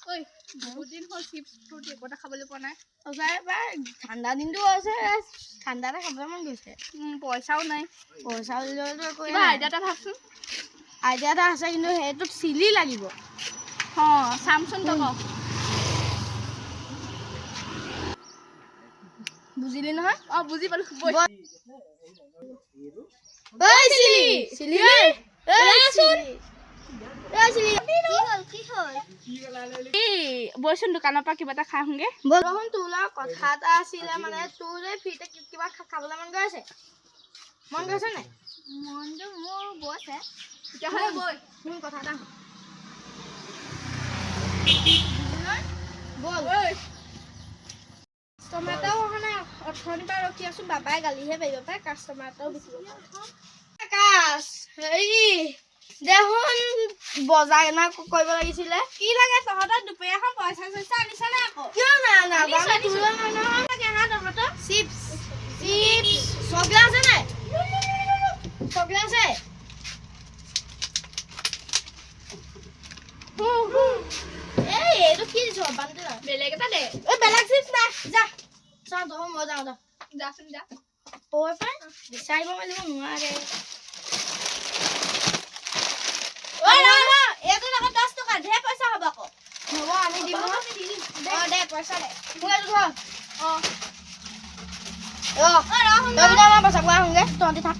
ঐ বহুত দিন হ'ল চিপছ ফ্ৰুট একোটা খাবলৈ পোৱা নাই ঠাণ্ডা দিনটো আছে ঠাণ্ডা এটা খাবলৈ মন গৈছে পইচাও নাই পইচা উলিয়ালেতো একো কিবা আইডিয়া এটা ভাবচোন আইডিয়া এটা আছে কিন্তু সেইটোত চিলি লাগিব চামচোন তক বুজিলি নহয় বুজি পালো বৈচোন দোকানৰ পৰা কিবা এটা খাই আহোঁগে বৰষুণ তোৰ লগত কথা এটা আছিলে মানে তোৰ ফ্ৰীতে কিবা খাবলৈ মন গৈ আছে নাই মনটো মোৰ গৈছে তেতিয়াহ'লে বৈ শুন কথা এটা বল কাষ্টমাৰ এটাও অহা নাই অথনিৰ পৰা ৰখি আছো বাবাই গালিহে পাৰিব পাই কাষ্টমাৰ এটাও বেছি হেৰি দেখোন বজাৰ না কৰিব লাগিছিলে কি লাগে তহঁতৰ দুপৰীয়াখন পইচা চইচা আনিছা নে আকৌ কিয় চিপছ চকলেট আছে নাই চকলেট আছে এইটো কি দিছ বান্ধি বেলেগ এটা দে বেলেগ চিপছ নাই যা চাওঁ তই মই যাওঁ যাচোন যা বিচাৰিব মেলিব নোৱাৰে এইটো লগত 10 টকা ঢেৰ পইচা হ'ব আকৌ হ'ব আমি দিম দে পইচা দে মোক এইটো ধৰ আমাৰ বচা কৰা আহোঁগে তহঁতি থাক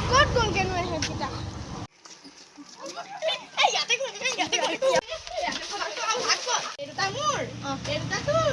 ক'ত গ'ল কেনো সেইকেইটা এই দুটা মোৰ এই দুটা তোৰ